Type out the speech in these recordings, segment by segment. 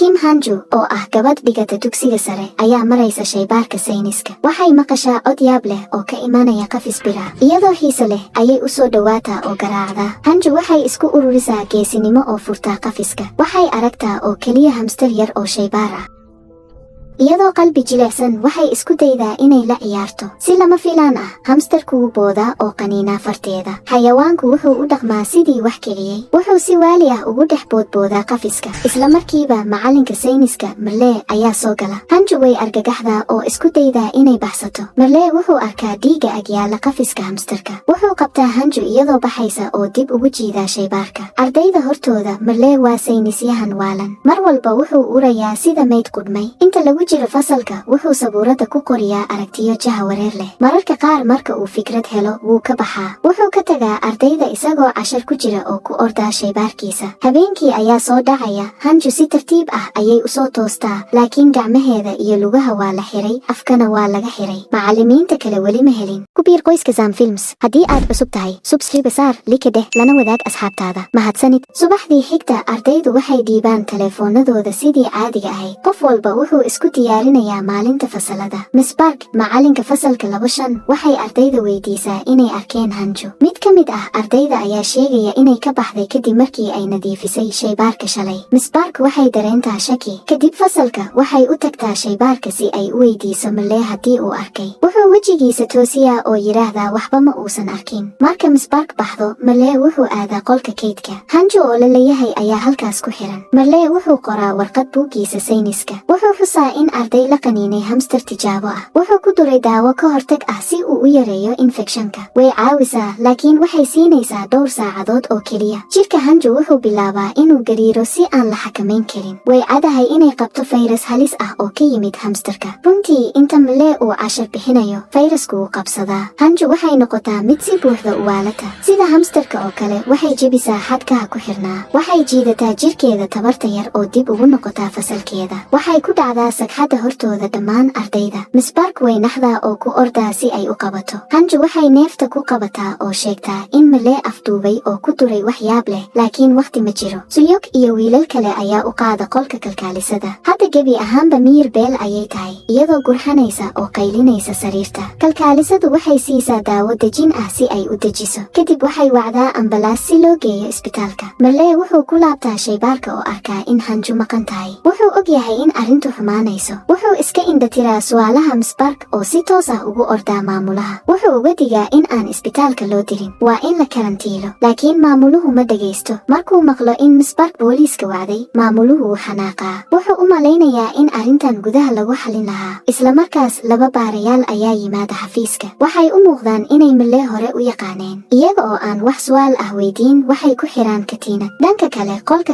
Kim Hanju oo ah gabadh dhigata dugsiga sare ayaa maraysa shaybaarka sayniska. Waxay maqashaa cod yaab leh oo ka imanaya qafis bira. Iyadoo xiise leh ayay u soo dhawaataa oo garaacda. Hanju waxay isku ururisaa geesinimo oo furtaa qafiska. Waxay aragtaa oo keliya hamster yar oo shaybaar ah. iyadoo qalbi jilicsan waxay isku daydaa inay la ciyaarto. Si lama filaan ah, hamsterku wuu boodaa oo qaniinaa farteeda. Xayawaanku wuxuu u dhaqmaa sidii wax kiciyey. Wuxuu si waali ah ugu dhex boodboodaa qafiska. Isla markiiba macalinka sayniska Marlee ayaa soo gala. Hanju way argagaxdaa oo isku daydaa inay baxsato. Marlee wuxuu arkaa dhiiga agyaala qafiska hamsterka. Wuxuu qabtaa Hanju iyadoo baxaysa oo dib ugu jiidaa shaybaarka. Ardayda hortooda Marlee waa saynisyahan waalan. Mar walba wuxuu urayaa sida mayd qudhmay. Inta lagu jiro fasalka wuxuu sabuurada ku qoriyaa aragtiyo jaha wareer leh. Mararka qaar marka uu fikrad helo wuu ka baxaa. Wuxuu ka tagaa ardayda isagoo cashar ku jira oo ku ordaa shaybaarkiisa. Habeenkii ayaa soo dhacaya. Hanju si tartiib ah ayay usoo toostaa, laakiin gacmaheeda iyo lugaha waa la xiray, afkana waa laga xiray. Macallimiinta kale weli ma helin. Ku biir qoyska Zam Films haddii aad cusub tahay. Subscribe saar, like dheh, lana wadaag asxaabtaada. Mahadsanid. Subaxdii xigta ardaydu waxay dhiibaan telefoonadooda sidii caadiga ahayd. Qof walba wuxuu isku diyaarinayaa maalinta fasalada. Miss Park, macalinka fasalka 2-5, waxay ardayda weydiisaa inay arkeen Hanju. Mid ka mid ah ardayda ayaa sheegaya inay ka baxday kadib markii ay nadiifisay shaybaarka shalay. Miss Park waxay dareentaa shaki. Kadib fasalka waxay u tagtaa shaybaarka si ay u weydiiso Marlee haddii uu arkay. Wuxuu wejigiisa toosiyaa oo yiraahdaa waxba ma uusan arkin. Marka Miss Park baxdo, Marlee wuxuu aadaa qolka kaydka. Hanju oo la leeyahay ayaa halkaas ku xiran. Marlee wuxuu qoraa warqad buuggiisa sayniska. Wuxuu xusaa in arday la qaniinay hamster tijaabo ah. Wuxuu ku duray daawo ka hortag ah si uu u yareeyo infekshanka. Way caawisaa, laakiin waxay siinaysaa dhowr saacadood oo keliya. Jirka Hanju wuxuu bilaabaa inuu gariiro si aan la xakamayn karin. Way cadahay inay qabto fayras halis ah oo ka yimid hamsterka. Runtii inta Marlee uu cashar bixinayo, fayrasku wuu qabsadaa. Hanju waxay noqotaa mid si buuxda u waalata. Sida hamsterka oo kale, waxay jebisaa xadhkaha ku xirnaa. Waxay jiidataa jirkeeda tabarta yar oo dib ugu noqotaa fasalkeeda. Waxay ku dhacdaa sagxadda hortooda dhammaan ardayda. Miss Park way naxdaa oo ku ordaa si ay u qabato. Hanju waxay neefta ku qabataa oo sheegtaa in Marlee afduubay oo ku duray wax yaab leh, laakiin waqti ma jiro. Suyok iyo wiilal kale ayaa u qaada qolka kalkaalisada. Hadda gebi ahaanba miyir beel ayay tahay, iyadoo gurxanaysa oo qaylinaysa sariirta. Kalkaalisadu waxay siisaa daawo dejin ah si ay u dejiso. Kadib waxay wacdaa ambalaas si loo geeyo isbitaalka. Marlee wuxuu ku laabtaa shaybaarka oo arkaa in Hanju maqan tahay. Wuxuu og yahay in arrintu xumaanayso. Wuxuu iska indhatiraa su'aalaha Miss Park oo si toos ah ugu ordaa maamulaha. Wuxuu uga digaa in aan isbitaalka loo dirin, waa in la karantiilo. Laakiin maamuluhu ma dhagaysto. Markuu maqlo in Miss Park booliiska wacday, maamuluhu wuu xanaaqaa. Wuxuu u malaynayaa in arrintan gudaha lagu xalin lahaa. Isla markaas laba baarayaal ayaa yimaada xafiiska. Waxay u muuqdaan inay Marlee hore u yaqaaneen. Iyaga oo aan wax su'aal ah weydiin, waxay ku xiraan katiinad. Dhanka kale, qolka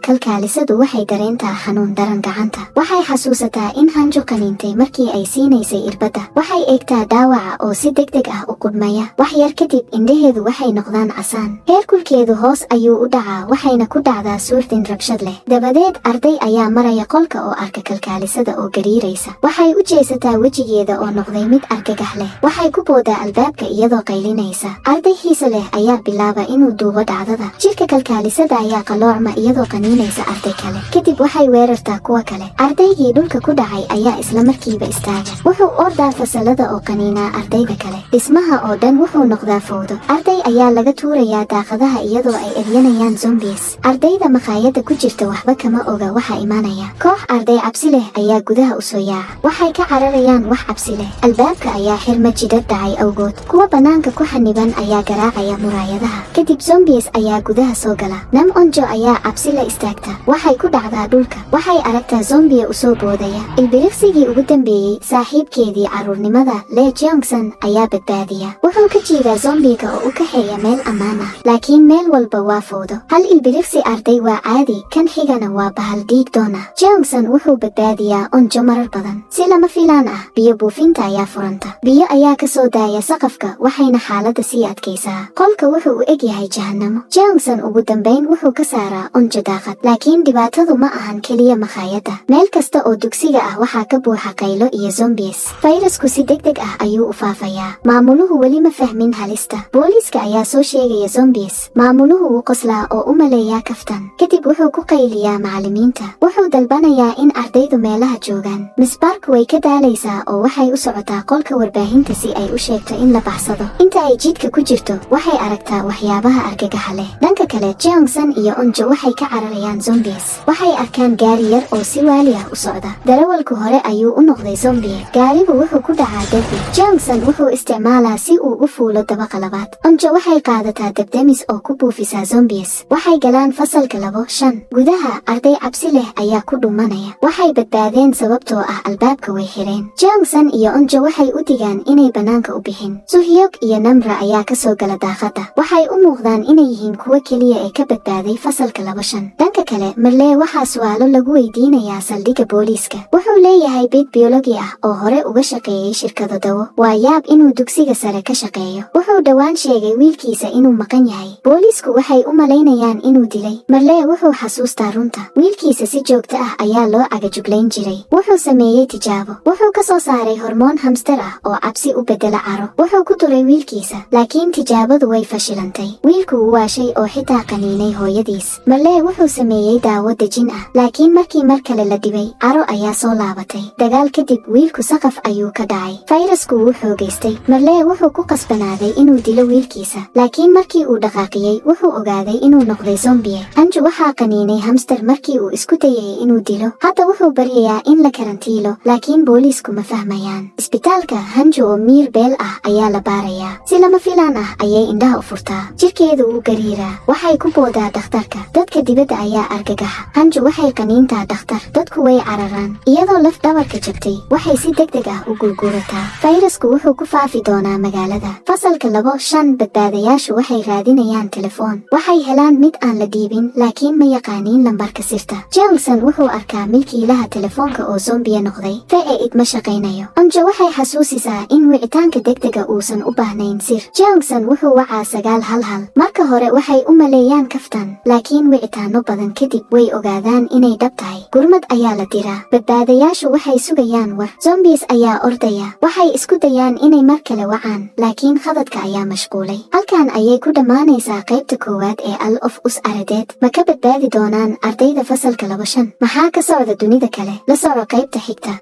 kalkaalisadu waxay dareentaa xanuun daran gacanta. Waxay xasuusataa in Hanju qaniintay markii ay siinaysay irbadda. Waxay eegtaa dhaawaca oo si degdeg ah u qudhmaya. Wax yar kadib indhaheedu waxay noqdaan casaan. Heerkulkeedu hoos ayuu u dhacaa, waxayna ku dhacdaa suuxdin rabshad leh. Dabadeed arday ayaa maraya qolka oo arka kalkaalisada oo gariiraysa. Waxay u jeesataa wejigeeda oo noqday mid argagax leh. Waxay ku boodaa albaabka iyadoo qaylinaysa. Arday xiise leh ayaa bilaaba inuu duubo dhacdada. Jirka kalkaalisada ayaa qaloocma iyadoo qaniinaysa arday kale. Kadib waxay weerartaa kuwa kale. Ardaygii dhulka ku dhacay ayaa isla markiiba istaaga. Wuxuu ordaa fasalada oo qaniinaa ardayda kale. Dhismaha oo dhan wuxuu noqdaa fowdo. Arday ayaa laga tuurayaa daaqadaha iyadoo ay eryanayaan zombies. Ardayda maqaayadda ku jirta waxba kama oga waxa imanaya. Koox arday cabsi leh ayaa gudaha u soo yaaca. Waxay ka cararayaan wax cabsi leh. Albaabka ayaa xirma jidad dhacay awgood. Kuwa banaanka ku xaniban ayaa garaacaya muraayadaha. Kadib zombies ayaa gudaha soo gala. Nam Onjo ayaa cabsi la istaagta. Waxay ku dhacdaa dhulka. Waxay aragtaa zombiya u soo boodaya. Ilbiriqsigii ugu dambeeyey, saaxiibkeedii carruurnimada Lee Jeongsan ayaa badbaadiya. Wuxuu ka jiidaa zombiga oo u kaxeeya meel ammaan ah, laakiin meel walba waa fowdo. Hal ilbiriqsi arday waa caadi, kan xigana waa bahal dhiig doon ah. Jeongsan wuxuu badbaadiyaa Onjo marar badan. Si lama filaan ah, biyo buufinta ayaa furanta. Biyo ayaa ka soo daaya saqafka, waxayna xaaladda sii adkaysaa. Qolka wuxuu u eg yahay jahannamo. Jeongsan ugu dambayn wuxuu ka saaraa Onjo daaqad, laakiin dhibaatadu ma ahan keliya maqaayadda. Meel kasta oo dugsiga ah waxaa ka buuxa qaylo iyo zombies. Fayrasku si degdeg ah ayuu u faafayaa. Maamuluhu weli ma fahmin halista. Booliiska ayaa soo sheegaya zombies. Maamuluhu wuu qoslaa oo u maleeyaa kaftan. Kadib wuxuu ku qayliyaa macallimiinta. Wuxuu dalbanayaa in ardaydu meelaha joogaan. Miss Park way ka daalaysaa oo waxay u socotaa qolka warbaahinta si ay u sheegto in la baxsado. Inta ay jidka ku jirto, waxay aragtaa waxyaabaha argagaxa leh. Dhanka kale, Jeongsan iyo Onjo waxay ka cararayaan zombies. Waxay arkaan gaari yar oo si waali ah u socda. Darawalku hore ayuu u noqday zombie. Gaarigu wuxuu ku dhacaa derbi. Jeongsan wuxuu isticmaalaa si uu u fuulo dabaqa labaad. Onjo waxay qaadataa debdemis oo ku buufisaa zombies. Waxay galaan fasalka 5-5. Gudaha, arday cabsi leh ayaa ku dhumanaya. Waxay badbaadeen sababtoo ah albaabka way xireen. Jeongsan iyo Onjo waxay u digaan inay banaanka u bixin. Suhyok iyo Namra ayaa ka soo gala daaqada. Waxay u muuqdaan inay yihiin kuwa keliya ee ka badbaaday fasalka 5-5. Dhanka kale, Marlee waxaa su'aalo lagu weydiinayaa saldhigga booliiska. Wuxuu leeyahay beed biologi ah oo hore uga shaqeeyay shirkado dawo. Waa yaab inuu dugsiga sare ka shaqeeyo. Wuxuu dhowaan sheegay wiilkiisa inuu maqan yahay. Booliisku waxay u malaynayaan inuu dilay. Marlee wuxuu xasuustaa runta. Wiilkiisa si joogto ah ayaa loo cagajuglayn jiray. Wuxuu sameeyey tijaabo. Wuxuu ka soo saaray hormoon hamster ah oo cabsi u bedela caro. Wuxuu ku turay wiilkiisa, laakiin tijaabadu way fashilantay. Wiilku wuu waashay oo xitaa qaniinay hooyadiis. Marlee wuxuu sameeyey daawo dejin ah, laakiin markii mar kale la dhibay, caro ayaa soo laabatay. Dagaal kadib, wiilku saqaf ayuu ka dhacay. Fayrasku wuu xoogaystay. Marlee wuxuu ku qasbanaaday inuu dilo wiilkiisa, laakiin markii uu dhaqaaqiyey, wuxuu ogaaday inuu noqday zombie. Hanju waxaa qaniinay hamster markii uu isku dayay inuu dilo. Hadda wuxuu baryayaa in la karantiilo, laakiin booliisku ma fahmayaan. Isbitaalka, Hanju oo miir beel ah ayaa la baarayaa. Si lama filaan ah ayay indhaha u furtaa. Jirkeedu wuu gariiraa. Waxay ku boodaa dhakhtarka. Dadka dibadda ayaa argagaxa. Hanju waxay qaniintaa dhakhtar. Dadku way cararaan. Iyadoo laf dhabarka jabtay, waxay si degdeg ah u gurgurataa. Fayrasku wuxuu ku faafi doonaa magaalada. Fasalka 5-5 badbaadayaashu waxay raadinayaan telefoon. Waxay helaan mid aan la dhiibin, laakiin ma yaqaaniin lambarka sirta. Jeongsan wuxuu arkaa milkiilaha telefoonka oo zombie noqday. Fa'id ma shaqaynayo. Onjo waxay xasuusisaa in wicitaanka degdega uusan u baahnayn sir. Jeongsan wuxuu wacaa 911. Marka hore waxay u maleeyaan kaftan, laakiin wicitaano badan kadib way ogaadaan inay dhab tahay. Gurmad ayaa la diraa. Badbaadayaashu waxay sugayaan war. Zombies ayaa ordaya. Waxay isku dayaan inay mar kale wacaan, laakiin khadadka ayaa mashquulay. Halkan ayay ku dhammaanaysaa qaybta koowaad ee All of Us Aradeed. Ma ka badbaadi doonaan ardayda fasalka 5-5? Maxaa ka socda dunida kale? La soco qaybta xigta.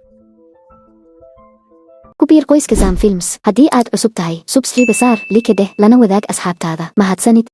ku biir qoyska Zam Films haddii aad cusub tahay subscribe saar like dheh lana wadaag asxaabtaada mahadsanid.